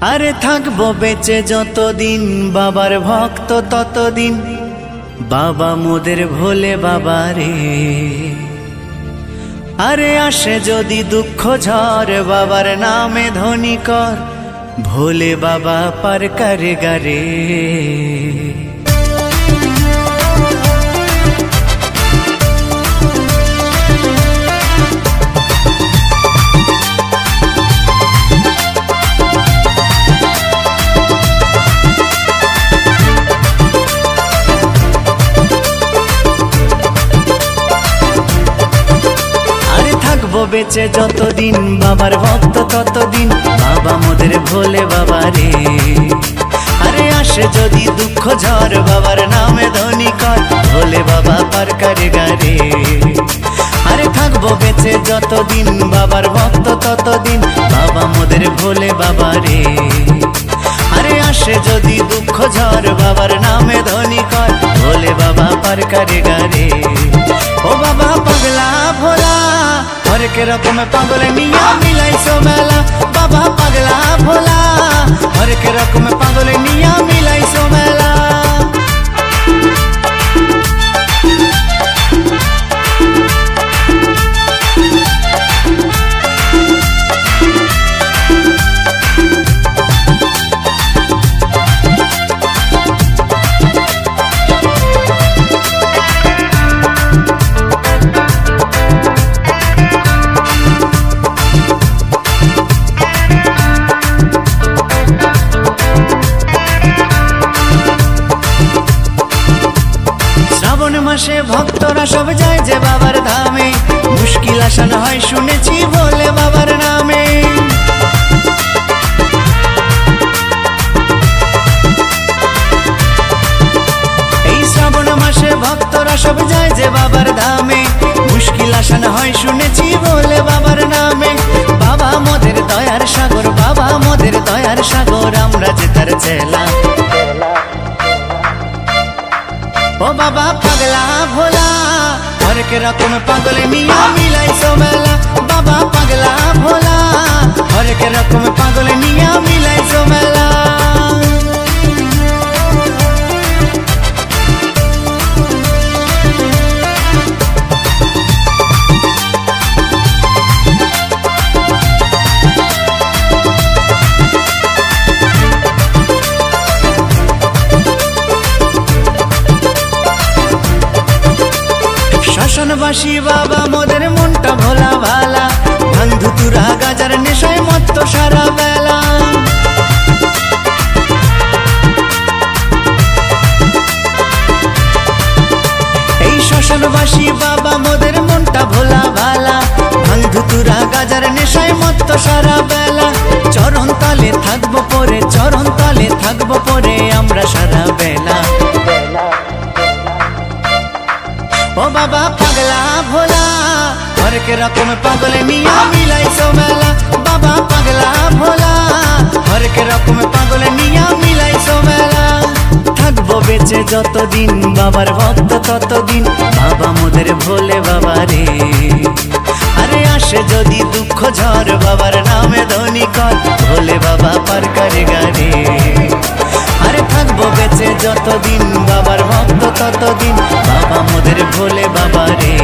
আরে থাকবো বেঁচে যতদিন বাবার ভক্ত ততদিন, বাবা মোদের ভোলে বাবা রে। আরে আসে যদি দুঃখ ঝড় বাবার নামে ধ্বনি কর, ভোলে বাবা পার করে গারে। বেঁচে যতদিন বাবার ভক্ত ততদিন, বাবা মোদের ভোলে বাবা রে। আরে আসে যদি দুঃখ ঝড় বাবার নামে ধ্বনি কর, ভোলে বাবা পার করে গারে। আরে থাকবো বেঁচে যতদিন বাবার ভক্ত ততদিন, বাবা মোদের ভোলে বাবা রে। আরে আসে যদি দুঃখ ঝড় বাবার নামে ধ্বনি কর, ভোলে বাবা পার করে গারে। ও বাবা পাগলা ভোলা হরেক রকম পাগল নিয়া মিলাইছো মেলা, বাবা পাগলা ভোলা হরেক রকম পাগল নিয়া মিলাইছো মেলা। মাসে ভক্তরা সব যায় যে বাবার ধামে, মুশকিল আসান হয় শুনেছি বলে বাবার নামে। এই শ্রাবণ মাসে ভক্তরা সব যায় যে বাবার ধামে, মুশকিল আসান হয় শুনেছি বলে বাবার নামে। বাবা মোদের দয়ার সাগর, বাবা মোদের দয়ার সাগর, আমরা যে তার চেলা। ও বাবা পাগলা ভোলা হরেক রকম পাগল নিয়া মিলাইছো মেলা, বাবা পাগলা ভোলা হরেক রকম পাগল নিয়া মিলাইছো মেলা। শাসনবাসী বাবা মোদের মনটা ভোলা ভালা, ভাঙ ধুতুরা গাজার নেশায় মত্ত সারা বেলা। এই শাসনবাসী বাবা মোদের মনটা ভোলা ভালা, ভাঙ ধুতুরা গাজার নেশায় মত্ত সারা বেলা। চরণ তলে থাকবো পরে, চরণ তলে থাকবো পরে আমরা সারা বেলা। ও বাবা পাগলা ভোলা হরেক রকম পাগল নিয়া মিলাইছো মেলা, বাবা পাগলা ভোলা হরেক রকম পাগল নিয়া মিলাইছো মেলা। থাকবো বেঁচে যতদিন বাবার ভক্ত ততদিন, বাবা মোদের ভোলে বাবা রে। আরে আসে যদি দুঃখ ঝড় বাবার নামে ধ্বনি কর, ভোলে বাবা পার করে গারে। আরে থাকবো বেঁচে যতদিন বাবার ভক্ত ততদিন, বাবা মোদের ভোলে বাবা রে।